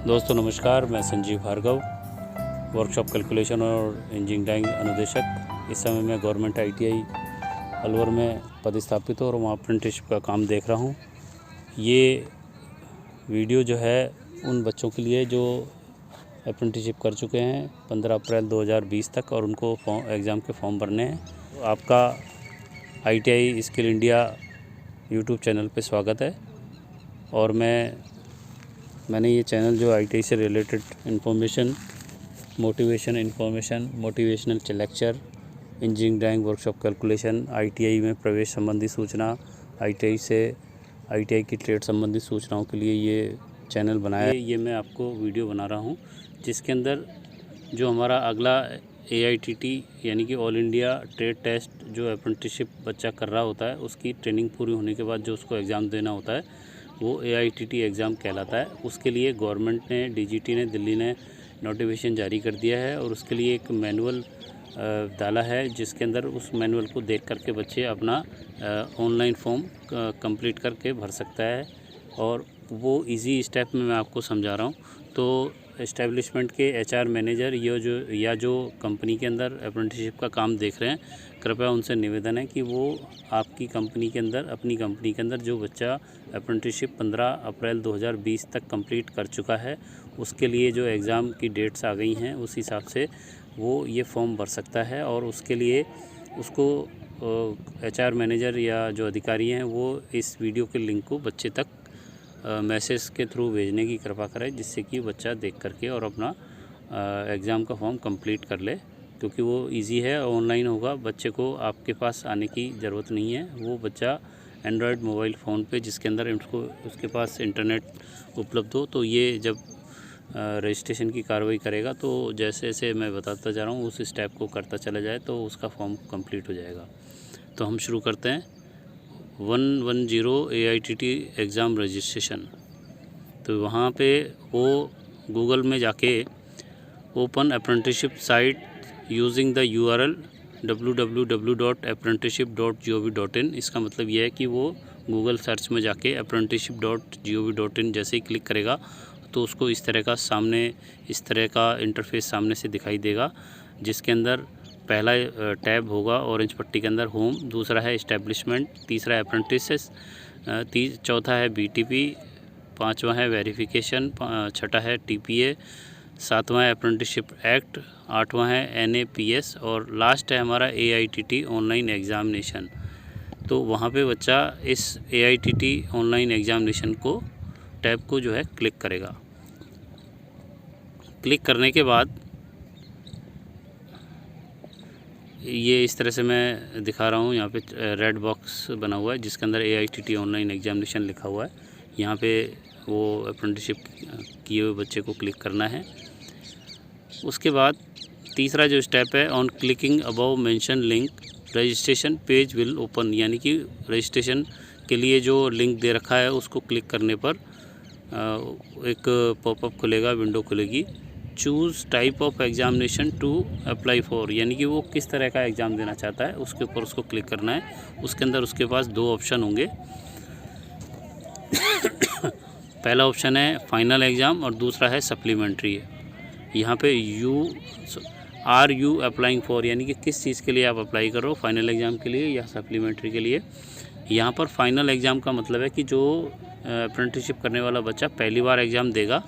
दोस्तों नमस्कार, मैं संजीव भार्गव, वर्कशॉप कैलकुलेशन और इंजीनियरिंग अनुदेशक। इस समय मैं गवर्नमेंट ITI अलवर में पदस्थापित हूँ और वहाँ अप्रेंटिसशिप का काम देख रहा हूँ। ये वीडियो जो है उन बच्चों के लिए जो अप्रेंटिसशिप कर चुके हैं 15 अप्रैल 2020 तक और उनको एग्ज़ाम के फॉर्म भरने हैं। आपका ITI skill India YouTube channel पे स्वागत है। और मैंने ये चैनल जो ITI से related information, motivational lecture, engineering workshop calculation, ITI में प्रवेश संबंधी सूचना, ITI की ट्रेड संबंधी सूचनाओं के लिए ये चैनल बनाया है। ये मैं आपको वीडियो बना रहा हूँ जिसके अंदर जो हमारा अगला AITT यानी कि ऑल इंडिया ट्रेड टेस्ट जो अप्रेंटिसशिप बच्चा कर रहा होता है उसकी ट्रेनिंग पूरी होने के बाद जो उसको एग्ज़ाम देना होता है वो AITT एग्ज़ाम कहलाता है। उसके लिए गवर्नमेंट ने, DGT ने, दिल्ली ने नोटिफिकेशन जारी कर दिया है और उसके लिए एक मैनुअल डाला है जिसके अंदर उस मैनुअल को देख करके बच्चे अपना ऑनलाइन फॉर्म कंप्लीट करके भर सकता है। और वो इजी स्टेप में मैं आपको समझा रहा हूँ। तो एस्टेब्लिशमेंट के HR मैनेजर या जो कंपनी के अंदर अप्रेंटिसशिप का काम देख रहे हैं, कृपया उनसे निवेदन है कि वो आपकी कंपनी के अंदर, अपनी कंपनी के अंदर जो बच्चा अप्रेंटिसशिप 15 अप्रैल 2020 तक कंप्लीट कर चुका है उसके लिए जो एग्ज़ाम की डेट्स आ गई हैं उस हिसाब से वो ये फॉर्म भर सकता है। और उसके लिए उसको HR मैनेजर या जो अधिकारी हैं वो इस वीडियो के लिंक को बच्चे तक मैसेज के थ्रू भेजने की कृपा करें जिससे कि बच्चा देख करके और अपना एग्ज़ाम का फॉर्म कंप्लीट कर ले, क्योंकि वो इजी है, ऑनलाइन होगा। बच्चे को आपके पास आने की ज़रूरत नहीं है। वो बच्चा एंड्रॉयड मोबाइल फ़ोन पे जिसके अंदर उसके पास इंटरनेट उपलब्ध हो, तो ये जब रजिस्ट्रेशन की कार्रवाई करेगा तो जैसे जैसे मैं बताता जा रहा हूँ उस स्टेप को करता चला जाए तो उसका फॉर्म कंप्लीट हो जाएगा। तो हम शुरू करते हैं। 110 AITT एग्ज़ाम रजिस्ट्रेशन। तो वहाँ पे वो गूगल में जाके open apprenticeship site using the URL www.apprenticeship.gov.in। इसका मतलब यह है कि वो गूगल सर्च में जाके apprenticeship.gov.in जैसे ही क्लिक करेगा तो उसको इस तरह का इंटरफेस सामने से दिखाई देगा, जिसके अंदर पहला टैब होगा ऑरेंज पट्टी के अंदर होम, दूसरा है इस्टेब्लिशमेंट, तीसरा है अप्रेंटिसेस, चौथा है BTP, पांचवा है वेरिफिकेशन, छठा है TPA, सातवां है अप्रेंटिसशिप एक्ट, आठवां है NAPS और लास्ट है हमारा AITT ऑनलाइन एग्ज़ामिनेशन। तो वहाँ पे बच्चा इस AITT ऑनलाइन एग्ज़ामिनेशन को टैब को जो है क्लिक करेगा। क्लिक करने के बाद ये इस तरह से मैं दिखा रहा हूँ। यहाँ पे रेड बॉक्स बना हुआ है जिसके अंदर AITT ऑनलाइन एग्ज़ामिनेशन लिखा हुआ है। यहाँ पे वो अप्रेंटिसशिप किए हुए बच्चे को क्लिक करना है। उसके बाद तीसरा जो स्टेप है, on clicking above mention link registration page will open, यानी कि रजिस्ट्रेशन के लिए जो लिंक दे रखा है उसको क्लिक करने पर एक पॉपअप खुलेगा, विंडो खुलेगी। Choose type of examination to apply for, यानी कि वो किस तरह का एग्ज़ाम देना चाहता है उसके ऊपर उसको क्लिक करना है। उसके अंदर उसके पास दो ऑप्शन होंगे। पहला ऑप्शन है फाइनल एग्ज़ाम और दूसरा है सप्लीमेंट्री। यहाँ पे आर यू अप्लाइंग फॉर, यानी कि किस चीज़ के लिए आप अप्लाई कर रहे हो, फाइनल एग्ज़ाम के लिए या सप्लीमेंट्री के लिए। यहाँ पर फाइनल एग्ज़ाम का मतलब है कि जो अप्रेंटिसशिप करने वाला बच्चा पहली बार एग्ज़ाम देगा,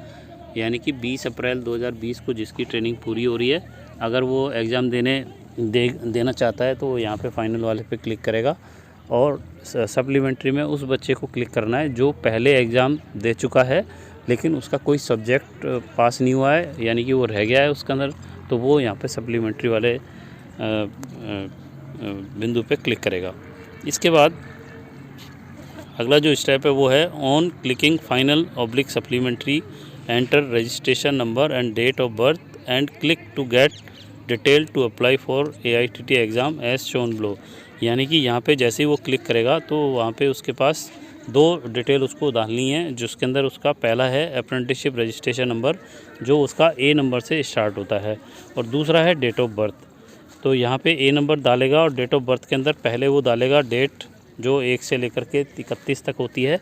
यानी कि 20 अप्रैल 2020 को जिसकी ट्रेनिंग पूरी हो रही है, अगर वो एग्ज़ाम देना चाहता है तो वो यहाँ पे फाइनल वाले पे क्लिक करेगा। और सप्लीमेंट्री में उस बच्चे को क्लिक करना है जो पहले एग्ज़ाम दे चुका है लेकिन उसका कोई सब्जेक्ट पास नहीं हुआ है, यानी कि वो रह गया है उसके अंदर, तो वो यहाँ पे सप्लीमेंट्री वाले बिंदु पे क्लिक करेगा। इसके बाद अगला जो स्टेप है वो है on clicking final oblique supplementary enter registration number and date of birth and click to get detail to apply for AITT exam as shown below, यानी कि यहाँ पे जैसे ही वो क्लिक करेगा तो वहाँ पे उसके पास दो डिटेल उसको डालनी है, जिसके अंदर उसका पहला है अप्रेंटिसशिप रजिस्ट्रेशन नंबर जो उसका A नंबर से स्टार्ट होता है और दूसरा है डेट ऑफ बर्थ। तो यहाँ पे A नंबर डालेगा और डेट ऑफ बर्थ के अंदर पहले वो डालेगा डेट जो 1 से लेकर के 31 तक होती है,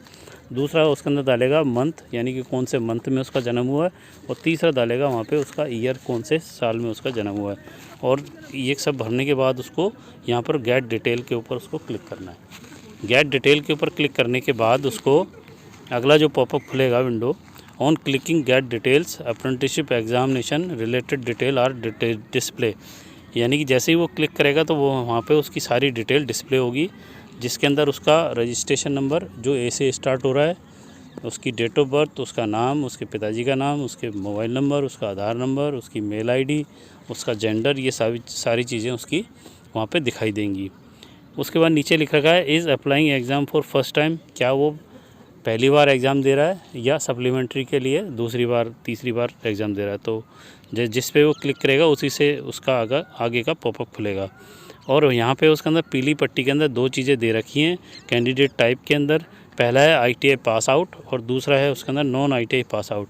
दूसरा उसके अंदर डालेगा मंथ, यानी कि कौन से मंथ में उसका जन्म हुआ है, और तीसरा डालेगा वहाँ पे उसका ईयर, कौन से साल में उसका जन्म हुआ है। और ये सब भरने के बाद उसको यहाँ पर गेट डिटेल के ऊपर उसको क्लिक करना है। गेट डिटेल के ऊपर क्लिक करने के बाद उसको अगला जो पॉपअप खुलेगा window, on clicking get details apprenticeship examination related detail are display, यानी कि जैसे ही वो क्लिक करेगा तो वो वहाँ पे उसकी सारी डिटेल डिस्प्ले होगी, जिसके अंदर उसका रजिस्ट्रेशन नंबर जो ए से स्टार्ट हो रहा है, उसकी डेट ऑफ बर्थ, उसका नाम, उसके पिताजी का नाम, उसके मोबाइल नंबर, उसका आधार नंबर, उसकी मेल आईडी, उसका जेंडर, ये सारी चीज़ें उसकी वहाँ पे दिखाई देंगी। उसके बाद नीचे लिख रखा है is applying exam for first time, क्या वो पहली बार एग्ज़ाम दे रहा है या सप्लीमेंट्री के लिए दूसरी बार तीसरी बार एग्ज़ाम दे रहा है। तो जिस पे वो क्लिक करेगा उसी से उसका आगे का पॉपअप खुलेगा। और यहाँ पे उसके अंदर पीली पट्टी के अंदर दो चीज़ें दे रखी हैं कैंडिडेट टाइप के अंदर, पहला है ITI पास आउट और दूसरा है उसके अंदर नॉन ITI पास आउट।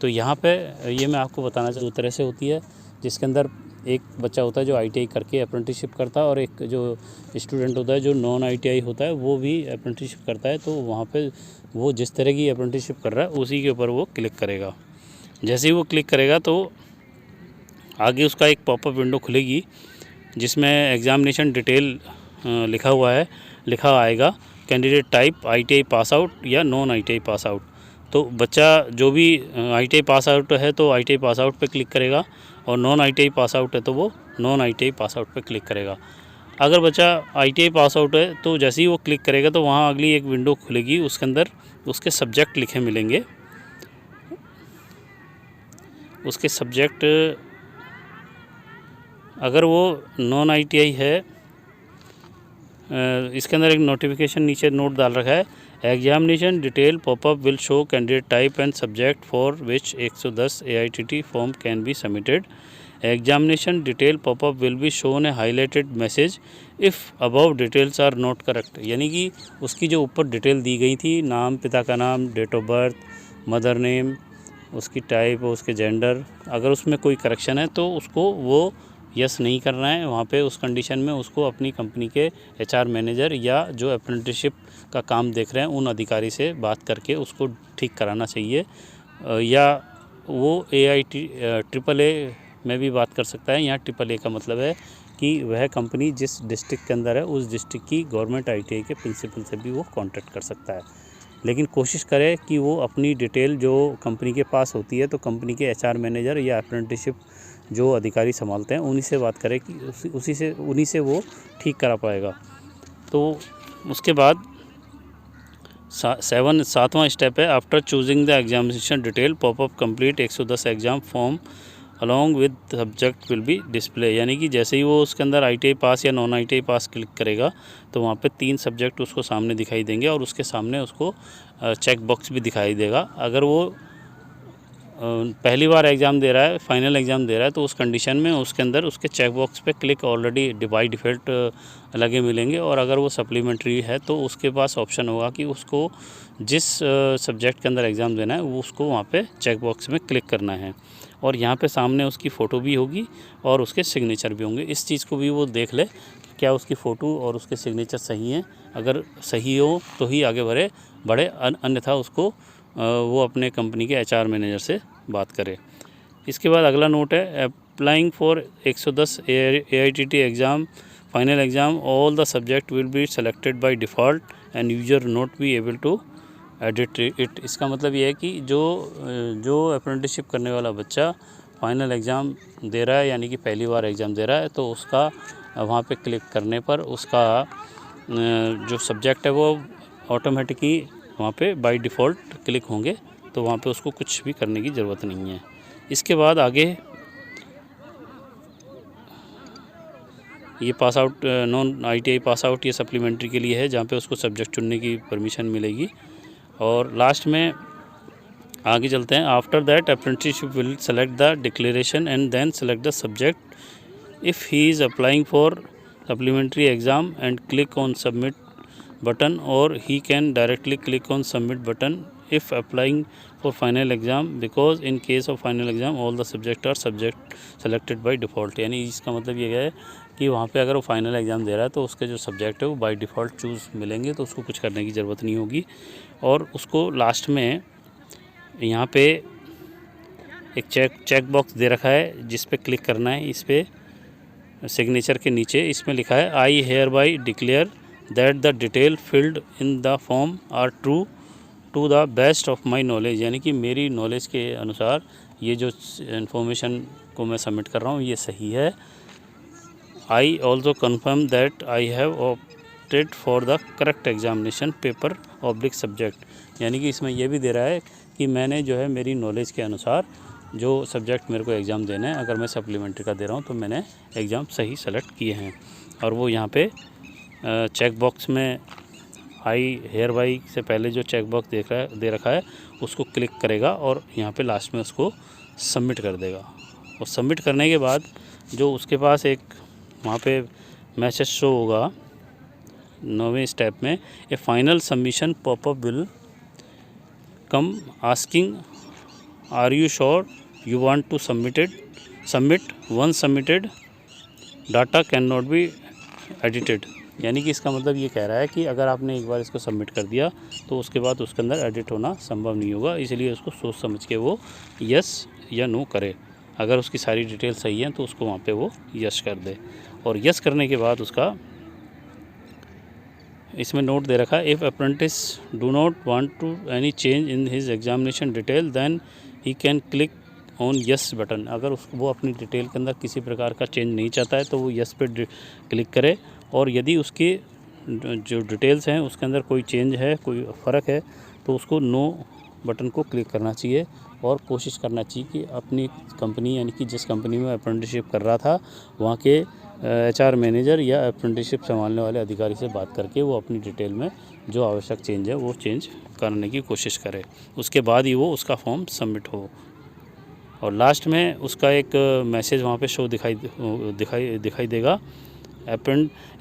तो यहाँ पे ये मैं आपको बताना चाहूँ, दो तरह से होती है, जिसके अंदर एक बच्चा होता है जो ITI करके अप्रेंटिसशिप करता है, और एक जो स्टूडेंट होता है जो नॉन ITI होता है वो भी अप्रेंटिसशिप करता है। तो वहाँ पे वो जिस तरह की अप्रेंटिसशिप कर रहा है उसी के ऊपर वो क्लिक करेगा। जैसे ही वो क्लिक करेगा तो आगे उसका एक पॉपअप विंडो खुलेगी जिसमें एग्ज़ामिनेशन डिटेल लिखा आएगा, candidate type ITI pass out या नॉन ITI पास आउट। तो बच्चा जो भी ITI पास आउट है तो ITI पास आउट पे क्लिक करेगा, और नॉन ITI पास आउट है तो वो नॉन ITI पास आउट पे क्लिक करेगा। अगर बच्चा ITI पास आउट है तो जैसे ही वो क्लिक करेगा तो वहाँ अगली एक विंडो खुलेगी, उसके अंदर उसके सब्जेक्ट लिखे मिलेंगे। उसके सब्जेक्ट अगर वो नॉन ITI है, इसके अंदर एक नोटिफिकेशन नीचे नोट डाल रखा है, examination detail popup will show candidate type and subject for which 110 AITT form can be submitted. Examination detail popup will be shown a highlighted message if above details are not correct, यानी कि उसकी जो ऊपर detail दी गई थी, नाम, पिता का नाम, date of birth, mother name, उसकी टाइप और उसके जेंडर, अगर उसमें कोई करेक्शन है तो उसको वो यस नहीं करना है। वहाँ पे उस कंडीशन में उसको अपनी कंपनी के HR मैनेजर या जो अप्रेंटिसशिप का काम देख रहे हैं उन अधिकारी से बात करके उसको ठीक कराना चाहिए, या वो AAA में भी बात कर सकता है। यहाँ AAA का मतलब है कि वह कंपनी जिस डिस्ट्रिक्ट के अंदर है उस डिस्ट्रिक्ट की गवर्नमेंट ITI के प्रिंसिपल से भी वो कॉन्टैक्ट कर सकता है। लेकिन कोशिश करे कि वो अपनी डिटेल जो कंपनी के पास होती है तो कंपनी के HR मैनेजर या अप्रेंटिसशिप जो अधिकारी संभालते हैं उन्हीं से बात करें कि उन्हीं से वो ठीक करा पाएगा। तो उसके बाद सातवां स्टेप है, after choosing the examination detail popup complete 110 exam form along with subject will B display, यानी कि जैसे ही वो उसके अंदर ITI पास या नॉन ITI पास क्लिक करेगा तो वहाँ पे 3 सब्जेक्ट उसको सामने दिखाई देंगे, और उसके सामने उसको चेक बॉक्स भी दिखाई देगा। अगर वो पहली बार एग्ज़ाम दे रहा है, फाइनल एग्ज़ाम दे रहा है, तो उस कंडीशन में उसके अंदर उसके चेक बॉक्स पे क्लिक ऑलरेडी बाय डिफ़ॉल्ट लगे मिलेंगे। और अगर वो सप्लीमेंट्री है तो उसके पास ऑप्शन होगा कि उसको जिस सब्जेक्ट के अंदर एग्ज़ाम देना है वो उसको वहाँ पे चेक बॉक्स में क्लिक करना है, और यहाँ पे सामने उसकी फ़ोटो भी होगी और उसके सिग्नेचर भी होंगे। इस चीज़ को भी वो देख ले कि क्या उसकी फ़ोटो और उसके सिग्नेचर सही हैं, अगर सही हो तो ही आगे बढ़े, अन्यथा उसको वो अपने कंपनी के HR मैनेजर से बात करे। इसके बाद अगला नोट है, applying for 110 AITT exam final exam all the subject will be selected by default and user not be able to edit it. इसका मतलब ये है कि जो अप्रेंटिसशिप करने वाला बच्चा फाइनल एग्ज़ाम दे रहा है, यानी कि पहली बार एग्ज़ाम दे रहा है, तो उसका वहाँ पे क्लिक करने पर उसका जो सब्जेक्ट है वो ऑटोमेटिकली वहाँ पे बाय डिफ़ॉल्ट क्लिक होंगे, तो वहाँ पे उसको कुछ भी करने की ज़रूरत नहीं है। इसके बाद आगे ये pass out non ITI pass out ये सप्लीमेंट्री के लिए है, जहाँ पे उसको सब्जेक्ट चुनने की परमिशन मिलेगी। और लास्ट में आगे चलते हैं, after that apprenticeship will select the declaration and then select the subject if he is applying for supplementary exam and click on submit button, or he can directly click on submit button if applying for final exam, because in case of final exam all the subject are selected by default। यानी इसका मतलब ये है कि वहाँ पे अगर वो फाइनल एग्ज़ाम दे रहा है तो उसके जो सब्जेक्ट है वो बाय डिफ़ॉल्ट चूज़ मिलेंगे, तो उसको कुछ करने की ज़रूरत नहीं होगी। और उसको लास्ट में यहाँ पे एक चेक बॉक्स दे रखा है जिस पे क्लिक करना है। इस पे सिग्नेचर के नीचे इसमें लिखा है I hereby declare that the detail filled in the form are true to the best of my knowledge, यानी कि मेरी नॉलेज के अनुसार ये जो इन्फॉर्मेशन को मैं सबमिट कर रहा हूँ ये सही है। I also confirm that I have opted for the correct examination paper oblique subject, यानी कि इसमें यह भी दे रहा है कि मैंने जो है मेरी नॉलेज के अनुसार जो सब्जेक्ट मेरे को एग्ज़ाम देना है, अगर मैं सप्लीमेंट्री का दे रहा हूँ तो मैंने एग्ज़ाम सही सेलेक्ट किए हैं। और वो यहाँ पे चेक बॉक्स में आई हेयर बाई से पहले जो चेक बॉक्स दे रखा है उसको क्लिक करेगा और यहाँ पे लास्ट में उसको सबमिट कर देगा। और सबमिट करने के बाद जो उसके पास एक वहाँ पे मैसेज शो होगा 9वें स्टेप में, a final submission popup will come asking are you sure you want to submit once submitted data can not be edited, यानी कि इसका मतलब ये कह रहा है कि अगर आपने एक बार इसको सबमिट कर दिया तो उसके बाद उसके अंदर एडिट होना संभव नहीं होगा, इसलिए उसको सोच समझ के वो यस या नो करे। अगर उसकी सारी डिटेल सही है तो उसको वहाँ पे वो यस कर दे। और यस करने के बाद उसका इसमें नोट दे रखा है, if apprentice do not want to any change in his examination detail then he can click on yes button. अगर वो अपनी डिटेल के अंदर किसी प्रकार का चेंज नहीं चाहता है तो वो यस पे क्लिक करे, और यदि उसकी जो डिटेल्स हैं उसके अंदर कोई चेंज है, कोई फ़र्क है, तो उसको नो बटन को क्लिक करना चाहिए। और कोशिश करना चाहिए कि अपनी कंपनी, यानी कि जिस कंपनी में अप्रेंटिसशिप कर रहा था वहाँ के HR मैनेजर या अप्रेंटिसशिप संभालने वाले अधिकारी से बात करके वो अपनी डिटेल में जो आवश्यक चेंज है वो चेंज करने की कोशिश करे, उसके बाद ही वो उसका फॉर्म सबमिट हो। और लास्ट में उसका एक मैसेज वहाँ पे शो दिखाई देगा,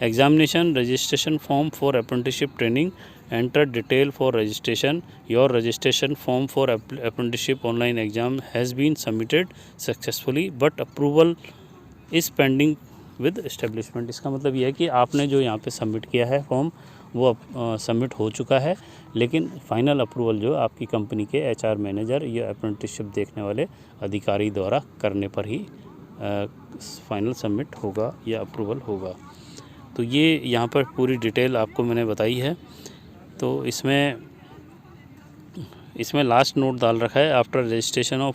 examination registration form for apprenticeship training, enter detail for registration, your registration form for apprenticeship online exam has been submitted successfully but approval is pending with establishment. इसका मतलब यह है कि आपने जो यहाँ पे सबमिट किया है फॉर्म वो सबमिट हो चुका है, लेकिन फाइनल अप्रूवल जो आपकी कंपनी के HR मैनेजर या अप्रेंटिसशिप देखने वाले अधिकारी द्वारा करने पर ही फाइनल सबमिट होगा या अप्रूवल होगा। तो ये यहाँ पर पूरी डिटेल आपको मैंने बताई है। तो इसमें लास्ट नोट डाल रखा है, after registration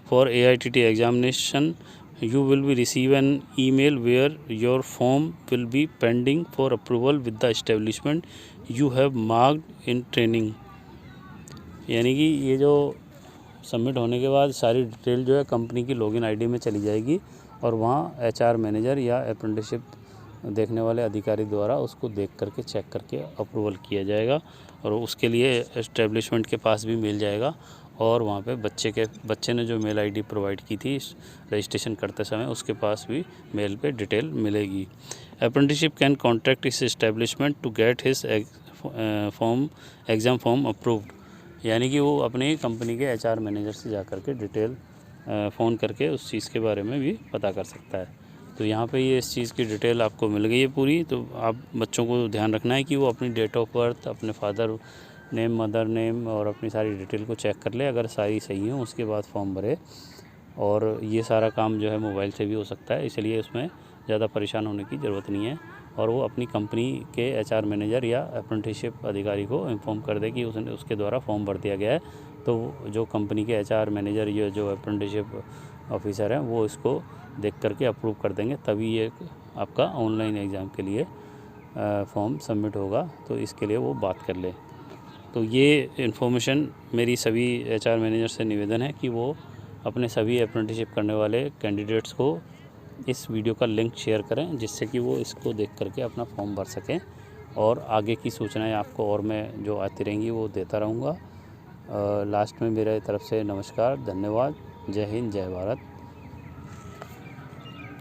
for AITT examination you will be receive an email where your form will be pending for approval with the establishment you have marked in training, यानी कि ये जो सबमिट होने के बाद सारी डिटेल जो है कंपनी की लॉगिन ID में चली जाएगी और वहाँ HR मैनेजर या अप्रेंटिसशिप देखने वाले अधिकारी द्वारा उसको देख करके चेक करके अप्रूवल किया जाएगा, और उसके लिए एस्टेब्लिशमेंट के पास भी मिल जाएगा। और वहाँ पे बच्चे ने जो मेल ID प्रोवाइड की थी रजिस्ट्रेशन करते समय उसके पास भी मेल पे डिटेल मिलेगी। Apprenticeship can contact his establishment to get his exam form approved, यानी कि वो अपनी कंपनी के HR मैनेजर से जा कर के डिटेल फ़ोन करके उस चीज़ के बारे में भी पता कर सकता है। तो यहाँ पे ये इस चीज़ की डिटेल आपको मिल गई है पूरी। तो आप बच्चों को ध्यान रखना है कि वो अपनी डेट ऑफ बर्थ, अपने फादर नेम, मदर नेम और अपनी सारी डिटेल को चेक कर ले, अगर सारी सही हो उसके बाद फॉर्म भरे। और ये सारा काम जो है मोबाइल से भी हो सकता है, इसलिए उसमें ज़्यादा परेशान होने की ज़रूरत नहीं है। और वो अपनी कंपनी के HR मैनेजर या अप्रेंटिसशिप अधिकारी को इन्फॉर्म कर दे कि उसके द्वारा फॉर्म भर दिया गया है, तो जो कंपनी के HR मैनेजर या जो अप्रेंटिसशिप ऑफिसर हैं वो इसको देख करके अप्रूव कर देंगे, तभी ये आपका ऑनलाइन एग्ज़ाम के लिए फॉर्म सबमिट होगा। तो इसके लिए वो बात कर ले। तो ये इन्फॉर्मेशन मेरी सभी HR मैनेजर से निवेदन है कि वो अपने सभी अप्रेंटिसशिप करने वाले कैंडिडेट्स को इस वीडियो का लिंक शेयर करें, जिससे कि वो इसको देख करके अपना फॉर्म भर सकें। और आगे की सूचनाएं आपको और मैं जो आती रहेंगी वो देता रहूँगा। लास्ट में मेरे तरफ से नमस्कार, धन्यवाद, जय हिंद, जय भारत।